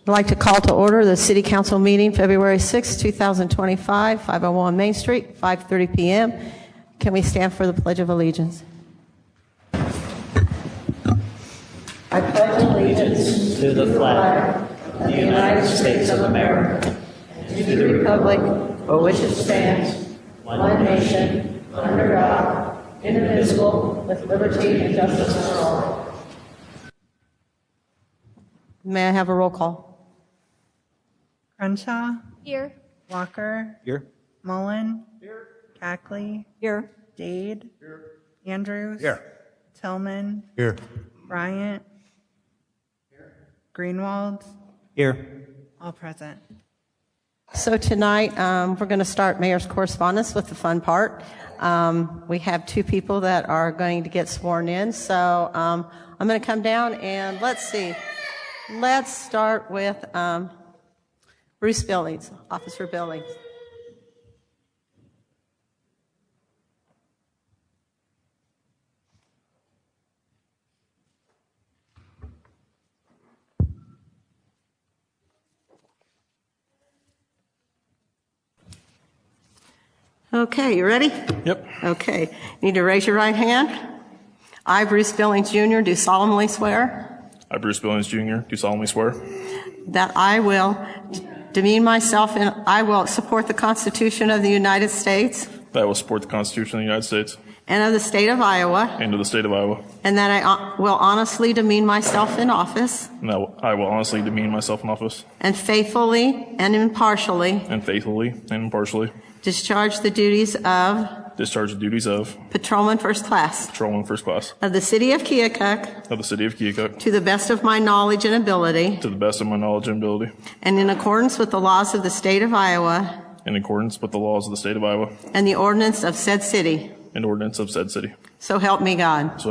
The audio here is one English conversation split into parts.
I'd like to call to order the City Council meeting February 6, 2025, 501 Main Street, 5:30 p.m. Can we stand for the Pledge of Allegiance? I pledge allegiance to the flag of the United States of America, and to the republic for which it stands, one nation, under God, indivisible, with liberty and justice for all. May I have a roll call? Crenshaw. Here. Walker. Here. Mullen. Here. Cackley. Here. Dade. Here. Andrews. Here. Tillman. Here. Bryant. Here. Greenwald. Here. All present. So tonight, we're going to start Mayor's correspondence with the fun part. We have two people that are going to get sworn in. So I'm going to come down and let's see. Let's start with Bruce Billings, Officer Billings. Okay, you ready? Yep. Okay. You need to raise your right hand. I, Bruce Billings Jr., do solemnly swear I, Bruce Billings Jr., do solemnly swear that I will demean myself and I will support the Constitution of the United States that I will support the Constitution of the United States and of the state of Iowa, and of the state of Iowa, and that I will honestly demean myself in office and that I will honestly demean myself in office and faithfully and impartially discharge the duties of Patrolman First Class of the City of Keokuk to the best of my knowledge and ability, and in accordance with the laws of the state of Iowa and the ordinance of said city. So help me God.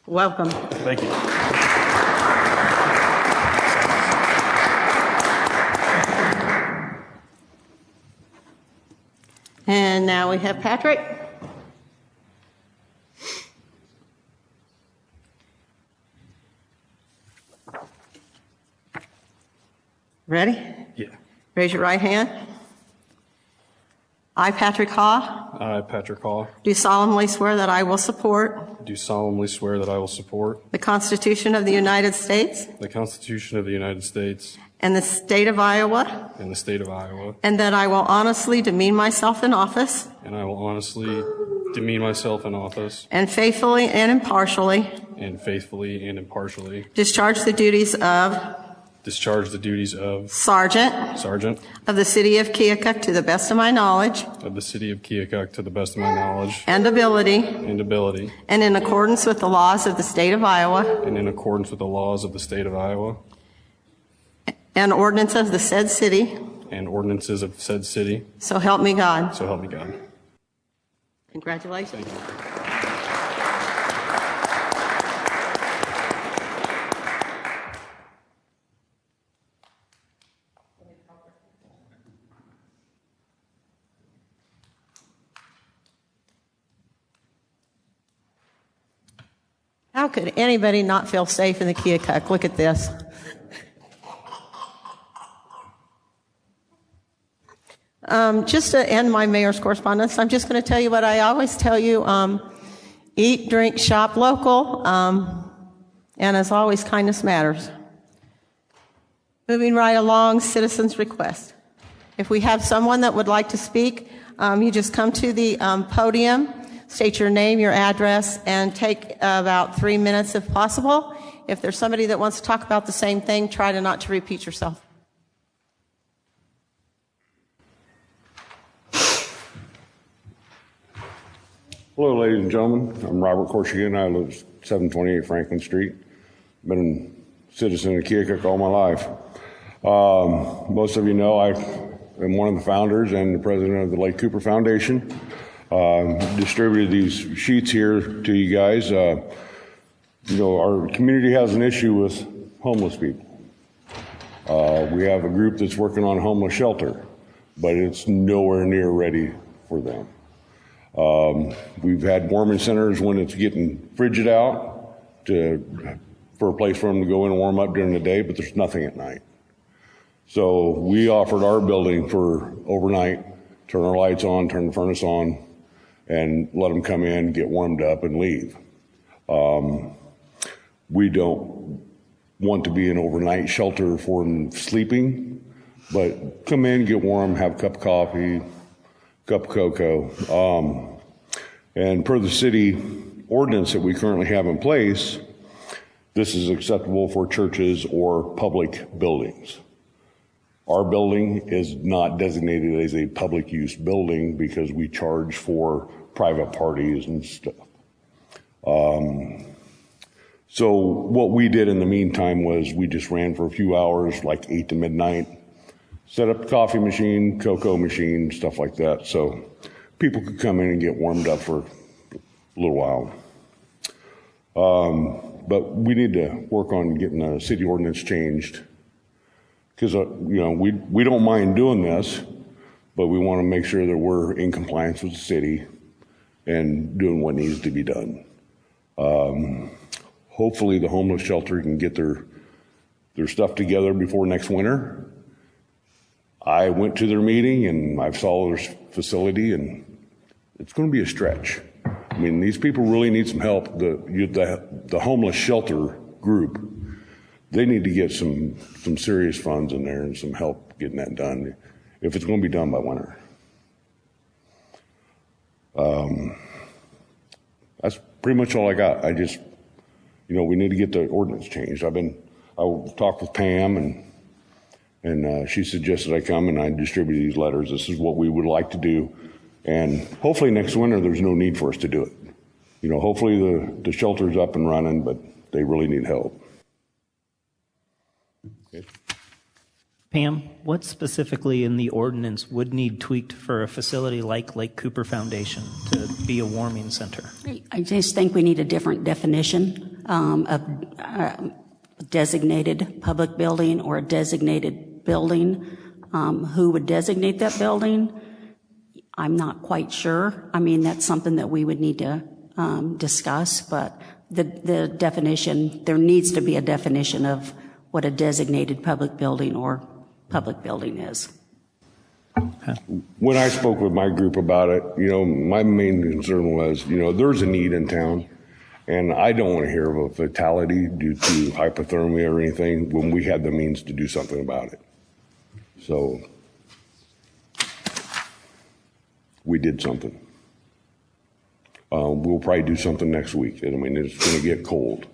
Welcome. Thank you. And now we have Patrick. Ready? Yeah. Raise your right hand. I, Patrick Haw, I, Patrick Haw, do solemnly swear that I will support do solemnly swear that I will support the Constitution of the United States the Constitution of the United States and the state of Iowa, and the state of Iowa, and that I will honestly demean myself in office and I will honestly demean myself in office and faithfully and impartially discharge the duties of Sergeant of the City of Keokuk to the best of my knowledge and ability, and in accordance with the laws of the state of Iowa and ordinances of the said city. So help me God. Congratulations. Thank you. How could anybody not feel safe in the Keokuk? Look at this. Just to end my mayor's correspondence, I'm just going to tell you what I always tell you. Eat, drink, shop local, and as always, kindness matters. Moving right along, citizens' request. If we have someone that would like to speak, you just come to the podium, state your name, your address, and take about 3 minutes if possible. If there's somebody that wants to talk about the same thing, try to not to repeat yourself. Hello, ladies and gentlemen. I'm Robert Corsigan. I live at 728 Franklin Street. Been a citizen of Keokuk all my life. Most of you know I am one of the founders and the president of the Lake Cooper Foundation. Distributed these sheets here to you guys. Our community has an issue with homeless people. We have a group that's working on a homeless shelter, but it's nowhere near ready for them. We've had warming centers when it's getting frigid out for for a place for them to go in and warm up during the day, but there's nothing at night. So we offered our building for overnight, turn our lights on, turn the furnace on, and let them come in, get warmed up, and leave. We don't want to be an overnight shelter for them sleeping, but come in, get warm, have a cup of coffee, cup of cocoa. And per the city ordinance that we currently have in place, this is acceptable for churches or public buildings. Our building is not designated as a public use building because we charge for private parties and stuff. So what we did in the meantime was we just ran for a few hours, like 8 to midnight, set up the coffee machine, cocoa machine, stuff like that, so people could come in and get warmed up for a little while. But we need to work on getting the city ordinance changed because, we don't mind doing this, but we want to make sure that we're in compliance with the city and doing what needs to be done. Hopefully the homeless shelter can get their stuff together before next winter. I went to their meeting and I saw their facility, and it's going to be a stretch. I mean, these people really need some help. The homeless shelter group, they need to get some serious funds in there and some help getting that done if it's going to be done by winter. That's pretty much all I got. I just, we need to get the ordinance changed. I talked with Pam and she suggested I come and I distribute these letters. This is what we would like to do. And hopefully next winter, there's no need for us to do it. Hopefully the shelter's up and running, but they really need help. Okay. Pam, what specifically in the ordinance would need tweaked for a facility like Lake Cooper Foundation to be a warming center? I just think we need a different definition of designated public building or a designated building. Who would designate that building? I'm not quite sure. I mean, that's something that we would need to discuss, but the definition, there needs to be a definition of what a designated public building or public building is. When I spoke with my group about it, my main concern was, there's a need in town, and I don't want to hear of a fatality due to hypothermia or anything when we had the means to do something about it. So we did something. We'll probably do something next week. I mean, it's going to get cold.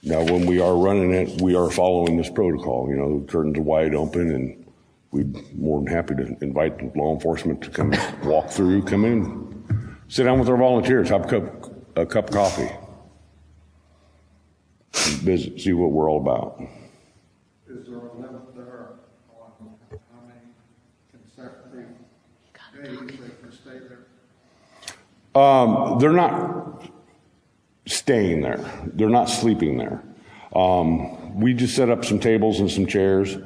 Now, when we are running it, we are following this protocol. The curtains are wide open, and we'd be more than happy to invite law enforcement to come walk through, come in, sit down with our volunteers, have a cup of coffee, visit, see what we're all about. Is there a limit there on how many consecutive days they can stay there? They're not staying there. They're not sleeping there. We just set up some tables and some chairs,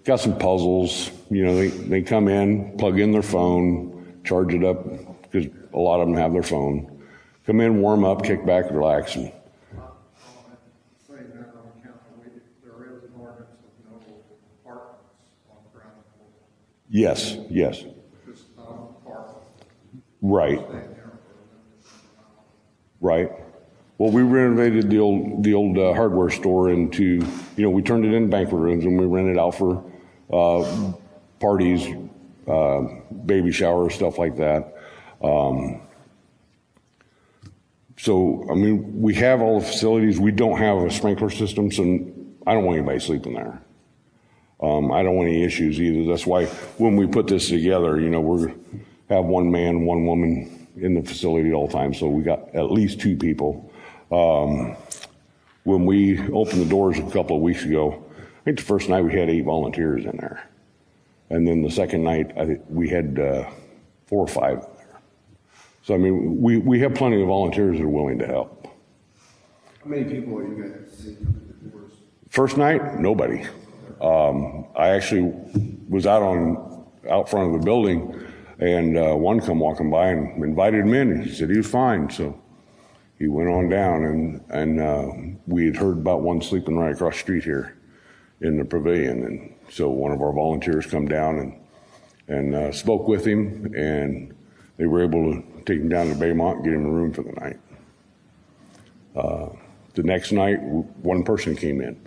got some puzzles. They come in, plug in their phone, charge it up, because a lot of them have their phone. Come in, warm up, kick back, relax. And There is an ordinance with no apartments on the ground floor. yes. Just not an apartment. Right. Staying there for a limited amount. Right. Well, we renovated the old hardware store into, we turned it into banquet rooms, and we rented out for parties, baby showers, stuff like that. So, I mean, we have all the facilities. We don't have a sprinkler system, so I don't want anybody sleeping there. I don't want any issues either. That's why when we put this together, we're going to have one man, one woman in the facility all the time. So we got at least 2 people. When we opened the doors a couple of weeks ago, I think the first night we had 8 volunteers in there. And then the second night, I think we had 4 or 5 in there. So, I mean, we have plenty of volunteers that are willing to help. How many people are you going to see come to the doors? First night, nobody. I actually was out front of the building, and one come walking by and invited him in, and he said he was fine. So, he went on down, and we had heard about one sleeping right across the street here in the pavilion. And so one of our volunteers come down and spoke with him, and they were able to take him down to Baymont and get him a room for the night. The next night, one person came in,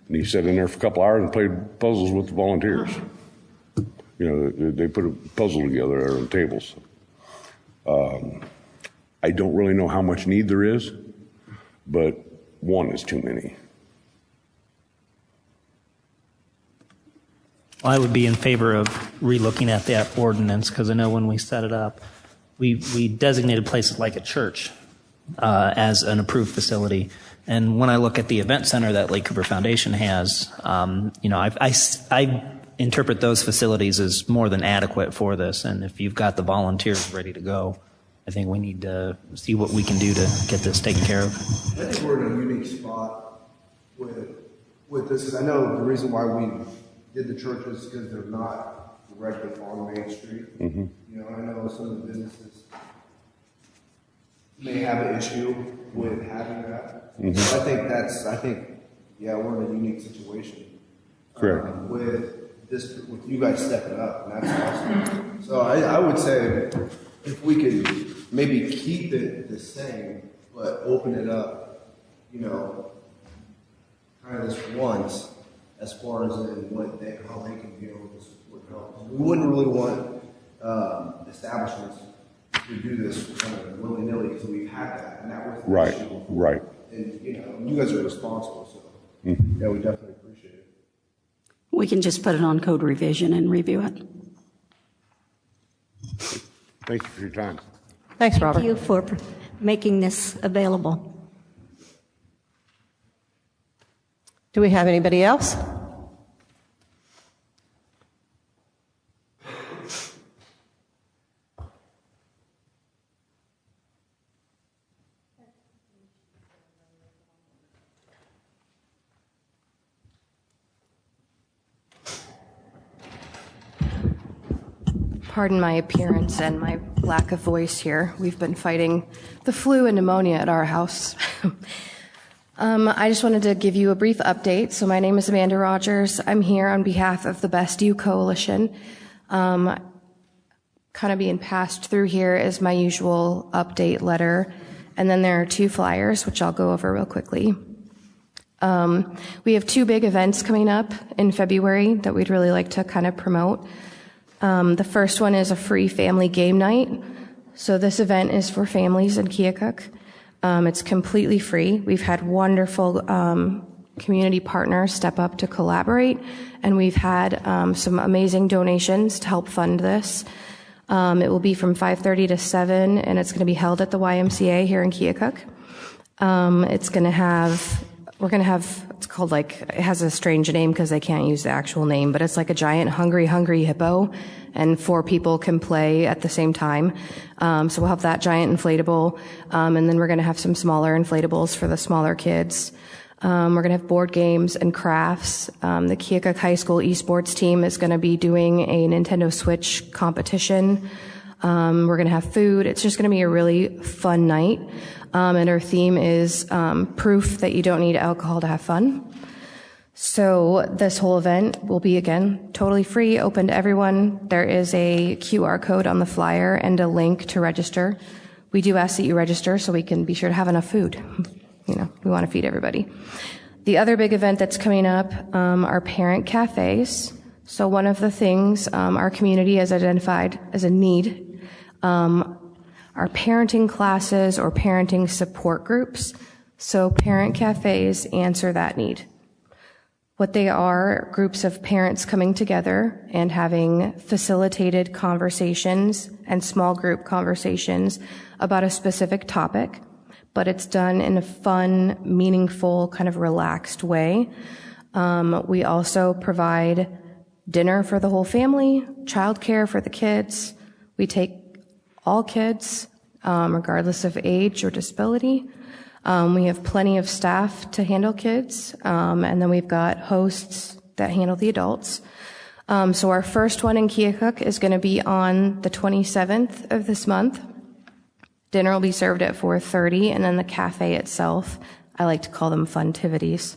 and he sat in there for a couple hours and played puzzles with the volunteers. You know, they put a puzzle together there on tables. I don't really know how much need there is, but one is too many. I would be in favor of relooking at that ordinance, because I know when we set it up, we designated places like a church as an approved facility. And when I look at the event center that Lake Cooper Foundation has, you know, I interpret those facilities as more than adequate for this. And if you've got the volunteers ready to go, I think we need to see what we can do to get this taken care of. I think we're in a unique spot with this. I know the reason why we did the churches because they're not directly on Main Street. Mm-hmm. You know, I know some of the businesses may have an issue with having that. Mm-hmm. So I think, yeah, we're in a unique situation. Correct. With you guys stepping up, and that's awesome. So I would say if we could maybe keep it the same, but open it up, you know, kind of this once, as far as in how they can be able to support help. We wouldn't really want establishments to do this kind of willy-nilly because we've had that, and that was the right, issue. Right. And you know, you guys are responsible, so yeah, we definitely appreciate it. We can just put it on code revision and review it. Thank you for your time. Thanks, Robert. Thank you for making this available. Do we have anybody else? Pardon my appearance and my lack of voice here. We've been fighting the flu and pneumonia at our house. I just wanted to give you a brief update. So my name is Amanda Rogers. I'm here on behalf of the Best You Coalition. Kind of being passed through here is my usual update letter. And then there are 2 flyers, which I'll go over real quickly. We have 2 big events coming up in February that we'd really like to kind of promote. The first one is a free family game night. So this event is for families in Keokuk. It's completely free. We've had wonderful community partners step up to collaborate, and we've had some amazing donations to help fund this. It will be from 5:30 to 7, and it's going to be held at the YMCA here in Keokuk. We're going to have, it's called it has a strange name because I can't use the actual name, but it's like a giant hungry hippo, and 4 people can play at the same time. So we'll have that giant inflatable, and then we're going to have some smaller inflatables for the smaller kids. We're going to have board games and crafts. The Keokuk High School esports team is going to be doing a Nintendo Switch competition. We're going to have food. It's just going to be a really fun night. And our theme is proof that you don't need alcohol to have fun. So this whole event will be, again, totally free, open to everyone. There is a QR code on the flyer and a link to register. We do ask that you register so we can be sure to have enough food. You know, we want to feed everybody. The other big event that's coming up are parent cafes. So one of the things our community has identified as a need are parenting classes or parenting support groups. So parent cafes answer that need. What they are groups of parents coming together and having facilitated conversations and small group conversations about a specific topic, but it's done in a fun, meaningful, kind of relaxed way. We also provide dinner for the whole family, childcare for the kids. We take all kids, regardless of age or disability. We have plenty of staff to handle kids, and then we've got hosts that handle the adults. So our first one in Keokuk is going to be on the 27th of this month, Dinner will be served at 4:30, and then the cafe itself, I like to call them funtivities,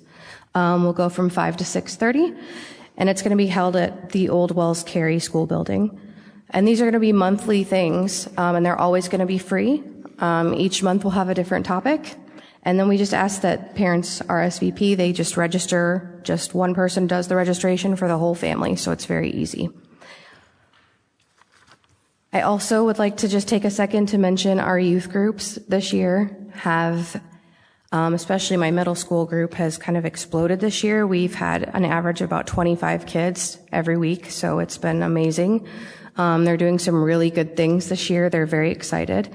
will go from 5 to 6:30, and it's going to be held at the Old Wells Cary School Building. And these are going to be monthly things, and they're always going to be free. Each month we'll have a different topic. And then we just ask that parents RSVP, they just register, just one person does the registration for the whole family, so it's very easy. I also would like to just take a second to mention our youth groups this year have, especially my middle school group has kind of exploded this year. We've had an average of about 25 kids every week, so it's been amazing. They're doing some really good things this year. They're very excited.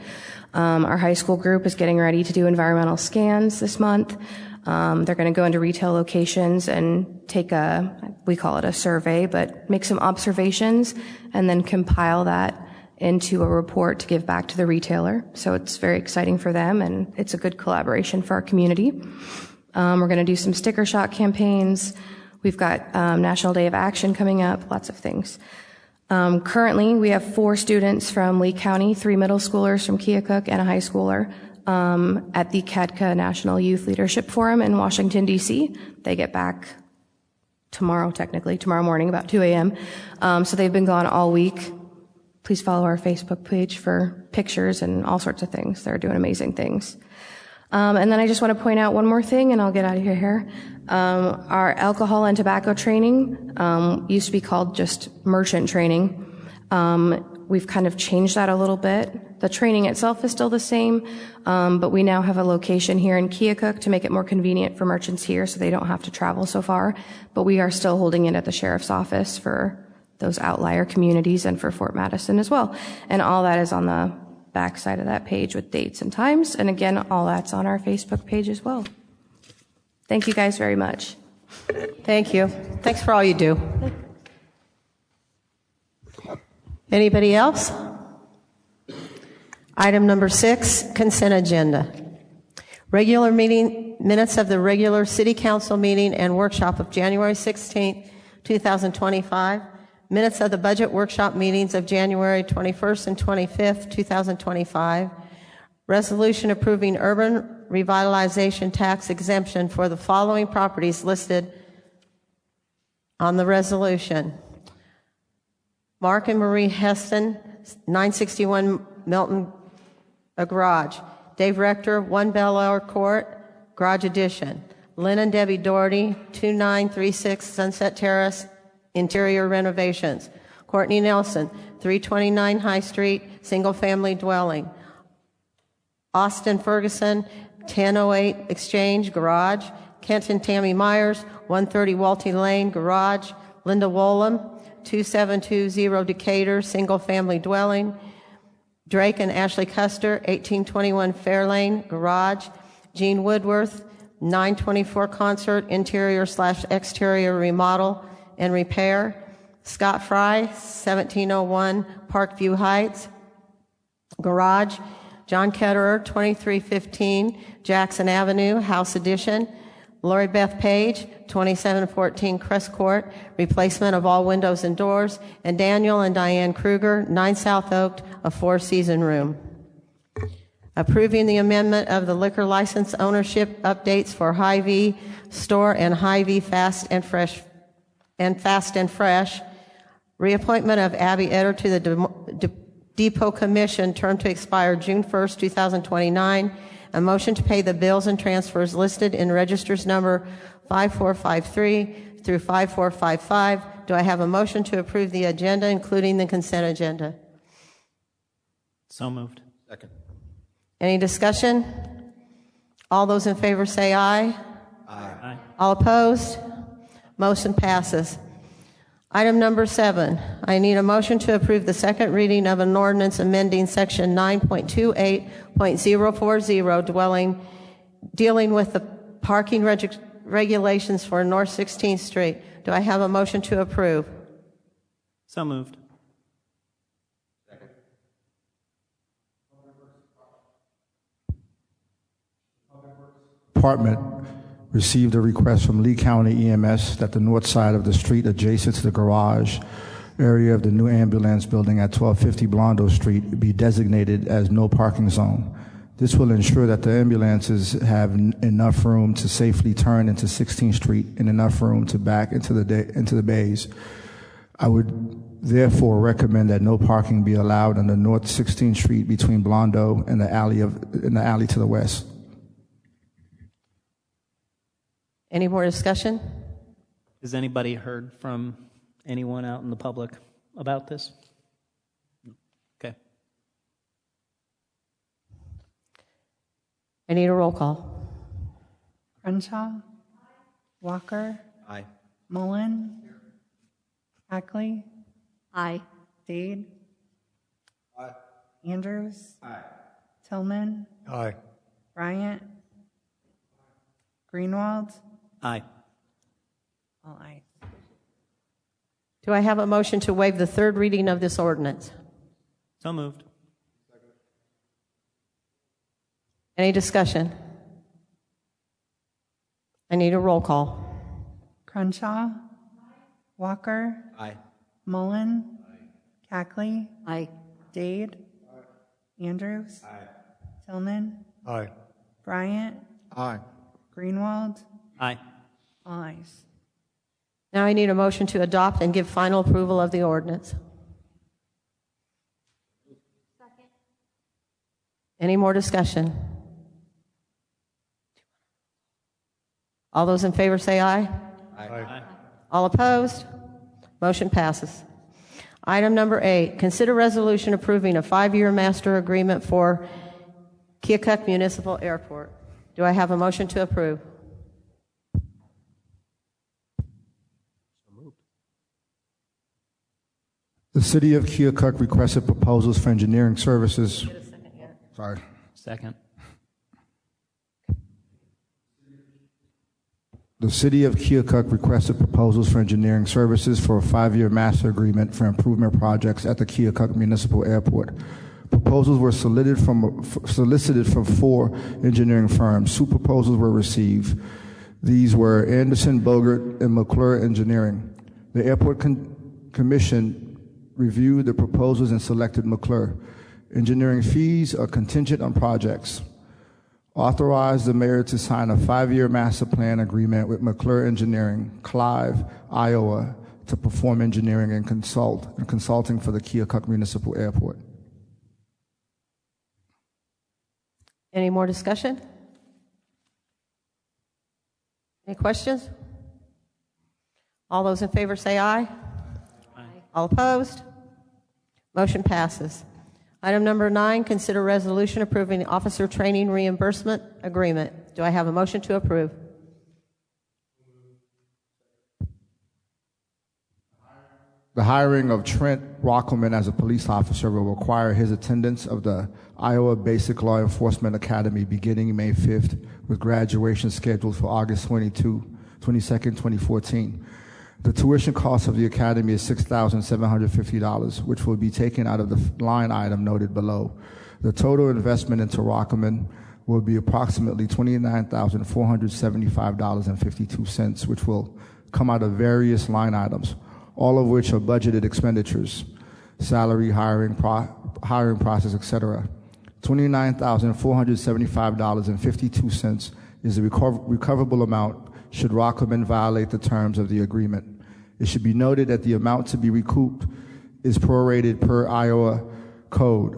Our high school group is getting ready to do environmental scans this month. They're going to go into retail locations and take we call it a survey, but make some observations and then compile that into a report to give back to the retailer. So it's very exciting for them, and it's a good collaboration for our community. We're going to do some sticker shock campaigns. We've got National Day of Action coming up, lots of things. Currently, we have 4 students from Lee County, 3 middle schoolers from Keokuk, and a high schooler at the KEDCA National Youth Leadership Forum in Washington, D.C. They get back tomorrow morning, about 2 a.m. So they've been gone all week. Please follow our Facebook page for pictures and all sorts of things. They're doing amazing things. And then I just want to point out one more thing, and I'll get out of your hair. Our alcohol and tobacco training used to be called just merchant training. We've kind of changed that a little bit. The training itself is still the same, but we now have a location here in Keokuk to make it more convenient for merchants here so they don't have to travel so far. But we are still holding it at the sheriff's office for those outlier communities and for Fort Madison as well. And all that is on the back side of that page with dates and times. And again, all that's on our Facebook page as well. Thank you guys very much. Thank you. Thanks for all you do. Anybody else? Item number 6, consent agenda. Regular meeting minutes of the regular city council meeting and workshop of January 16th, 2025. Minutes of the budget workshop meetings of January 21st and 25th, 2025. Resolution approving urban revitalization tax exemption for the following properties listed on the resolution. Mark and Marie Heston, 961 Milton Garage. Dave Rector, 1 Bel Air Court, Garage Addition. Lynn and Debbie Doherty, 2936 Sunset Terrace, Interior renovations. Courtney Nelson, 329 High Street, single-family dwelling. Austin Ferguson, 1008 Exchange, garage. Kenton Tammy Myers, 130 Walty Lane, garage. Linda Wollum, 2720 Decatur, single-family dwelling. Drake and Ashley Custer, 1821 Fair Lane, garage. Jean Woodworth, 924 Concert, interior/exterior remodel and repair. Scott Fry, 1701 Parkview Heights, garage. John Ketterer, 2315 Jackson Avenue, house addition. Lori Beth Page, 2714 Crest Court, replacement of all windows and doors. And Daniel and Diane Kruger, 9 South Oak, a 4-season room. Approving the amendment of the liquor license ownership updates for Hy-Vee Store and Hy-Vee Fast and Fresh. Reappointment of Abby Eder to the Depot Commission, term to expire June 1st, 2029. A motion to pay the bills and transfers listed in registers number 5453 through 5455. Do I have a motion to approve the agenda, including the consent agenda? So moved. Second. Any discussion? All those in favor say aye. Aye. All opposed? Motion passes. Item number 7, I need a motion to approve the second reading of an ordinance amending section 9.28.040 dealing with the parking regulations for North 16th Street. Do I have a motion to approve? So moved. Department received a request from Lee County EMS that the north side of the street adjacent to the garage area of the new ambulance building at 1250 Blondo Street be designated as no parking zone. This will ensure that the ambulances have enough room to safely turn into 16th Street and enough room to back into the bays. I would therefore recommend that no parking be allowed on the North 16th Street between Blondo and the alley to the west. Any more discussion? Has anybody heard from anyone out in the public about this? Okay. I need a roll call. Crenshaw. Walker. Aye. Mullen. Hackley. Aye. Dade. Aye. Andrews. Aye. Tillman. Aye. Bryant. Greenwald. Aye. All ayes. Do I have a motion to waive the third reading of this ordinance? So moved. Any discussion? I need a roll call. Crenshaw. Walker. Aye. Mullen. Hackley. Aye. Dade. Andrews. Tillman. Aye. Bryant. Aye. Greenwald. Aye. All ayes. Now I need a motion to adopt and give final approval of the ordinance. Second. Any more discussion? All those in favor say aye. Aye. All opposed? Motion passes. Item number 8, consider resolution approving a 5-year master agreement for Keokuk Municipal Airport. Do I have a motion to approve? The City of Keokuk requested proposals for engineering services. Wait a second here. Sorry. Second. The City of Keokuk requested proposals for engineering services for a 5-year master agreement for improvement projects at the Keokuk Municipal Airport. Proposals were solicited from 4 engineering firms. 2 proposals were received. These were Anderson, Bogert, and McClure Engineering. The Airport Commission reviewed the proposals and selected McClure. Engineering fees are contingent on projects. Authorized the mayor to sign a 5-year master plan agreement with McClure Engineering, Clive, Iowa, to perform engineering and consulting for the Keokuk Municipal Airport. Any more discussion? Any questions? All those in favor say aye. Aye. All opposed? Motion passes. Item number 9, consider resolution approving the officer training reimbursement agreement. Do I have a motion to approve? The hiring of Trent Rockelman as a police officer will require his attendance of the Iowa Basic Law Enforcement Academy beginning May 5th, with graduation scheduled for August 22nd, 2014. The tuition cost of the academy is $6,750, which will be taken out of the line item noted below. The total investment into Rockelman will be approximately $29,475.52, which will come out of various line items, all of which are budgeted expenditures, salary, hiring process, etc. $29,475.52 is the recoverable amount should Rockelman violate the terms of the agreement. It should be noted that the amount to be recouped is prorated per Iowa code,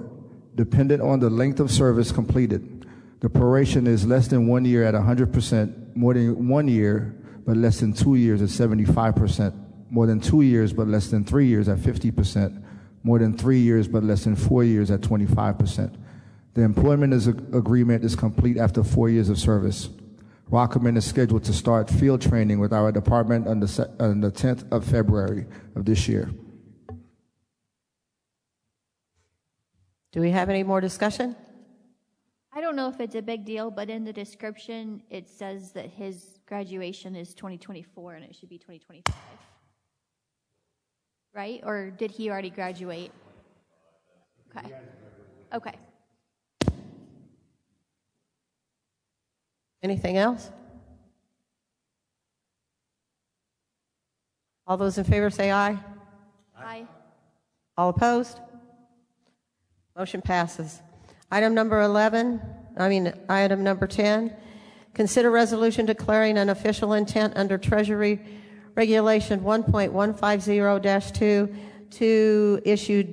dependent on the length of service completed. The proration is less than 1 year at 100%, more than 1 year but less than 2 years at 75%, more than 2 years but less than 3 years at 50%, more than 3 years but less than 4 years at 25%. The employment agreement is complete after 4 years of service. Rockelman is scheduled to start field training with our department on the 10th of February of this year. Do we have any more discussion? I don't know if it's a big deal, but in the description, it says that his graduation is 2024 and it should be 2025. Right? Or did he already graduate? Okay. Okay. Anything else? All those in favor say aye. Aye. Aye. All opposed? Motion passes. Item number 10, consider resolution declaring an official intent under Treasury Regulation 1.150-2 to issue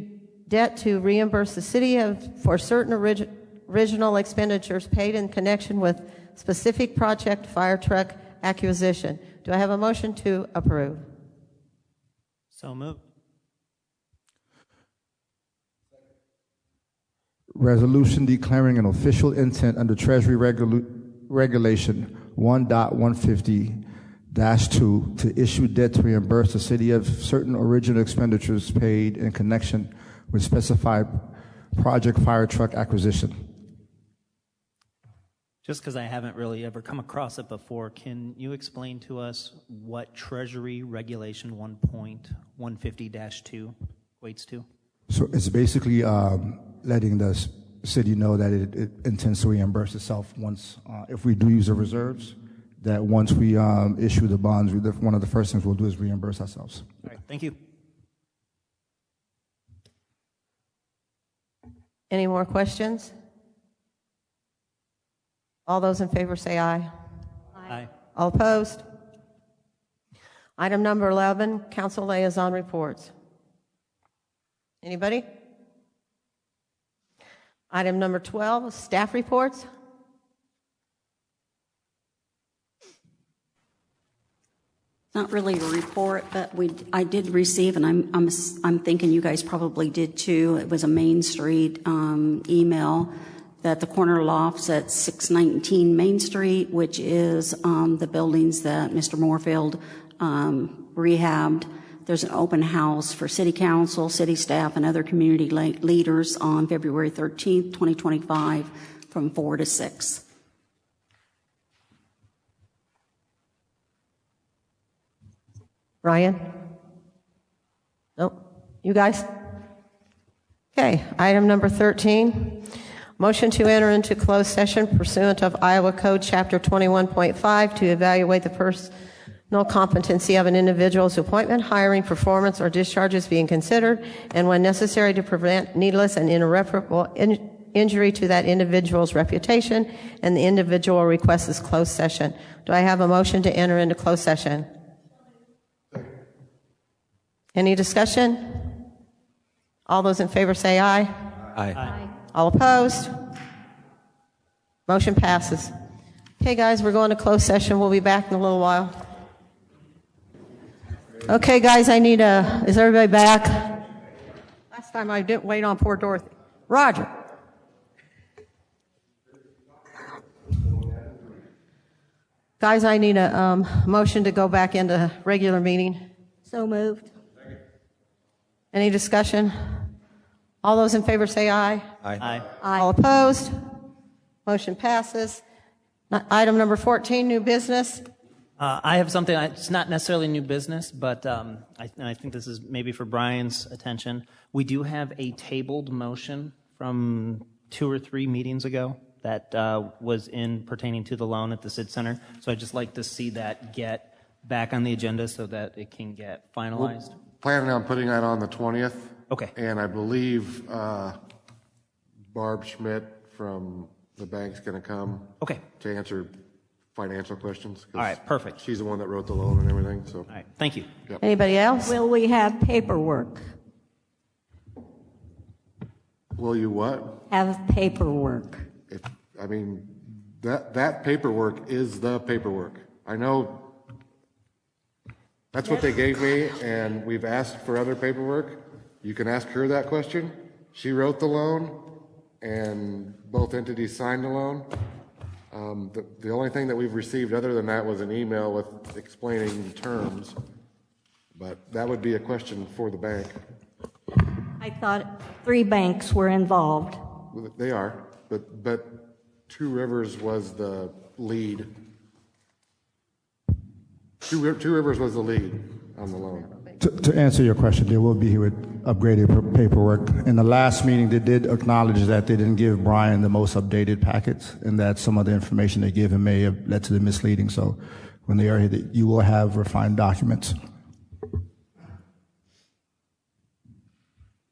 debt to reimburse the city for certain original expenditures paid in connection with specific project fire truck acquisition. Do I have a motion to approve? So moved. Resolution declaring an official intent under Treasury Regulation 1.150-2 to issue debt to reimburse the city of certain original expenditures paid in connection with specified project fire truck acquisition. Just because I haven't really ever come across it before, can you explain to us what Treasury Regulation 1.150-2 equates to? So it's basically letting the city know that it intends to reimburse itself once, if we do use the reserves, that once we issue the bonds, one of the first things we'll do is reimburse ourselves. All right, thank you. Any more questions? All those in favor say aye. Aye. All opposed? Item number 11, council liaison reports. Anybody? Item number 12, staff reports. Not really a report, but I did receive, and I'm thinking you guys probably did too. It was a Main Street email that the corner lofts at 619 Main Street, which is the buildings that Mr. Moorfield rehabbed. There's an open house for city council, city staff, and other community leaders on February 13th, 2025 from 4 to 6. Ryan? Nope. You guys? Okay, item number 13. Motion to enter into closed session pursuant of Iowa Code Chapter 21.5 to evaluate the personal competency of an individual's appointment, hiring, performance, or discharges being considered, and when necessary to prevent needless and irreparable injury to that individual's reputation, and the individual requests this closed session. Do I have a motion to enter into closed session? Any discussion? All those in favor say aye. Aye. All opposed? Motion passes. Okay, guys, we're going to closed session. We'll be back in a little while. Okay, guys, is everybody back? Last time I didn't wait on poor Dorothy. Roger. Guys, I need a motion to go back into regular meeting. So moved. Any discussion? All those in favor say aye. Aye. All opposed? Motion passes. Item number 14, new business. I have something, it's not necessarily new business, but I think this is maybe for Brian's attention. We do have a tabled motion from 2 or 3 meetings ago that was pertaining to the loan at the SID Center. So I'd just like to see that get back on the agenda so that it can get finalized. We're planning on putting that on the 20th. Okay. And I believe Barb Schmidt from the bank's going to come. Okay. To answer financial questions. All right, perfect. She's the one that wrote the loan and everything. So. All right, thank you. Yep. Anybody else? Will we have paperwork? Will you what? Have paperwork. That paperwork is the paperwork. I know that's what they gave me, and we've asked for other paperwork. You can ask her that question. She wrote the loan, and both entities signed the loan. The only thing that we've received other than that was an email with explaining terms, but that would be a question for the bank. I thought 3 banks were involved. They are, but Two Rivers was the lead. Two Rivers was the lead on the loan. To answer your question, they will be here with upgraded paperwork. In the last meeting, they did acknowledge that they didn't give Brian the most updated packets, and that some of the information they gave him may have led to the misleading. So when they are here, you will have refined documents.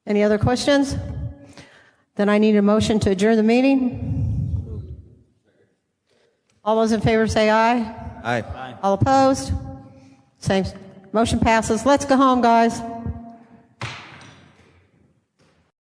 Any other questions? Then I need a motion to adjourn the meeting. All those in favor say aye. Aye. All opposed? Same. Motion passes. Let's go home, guys.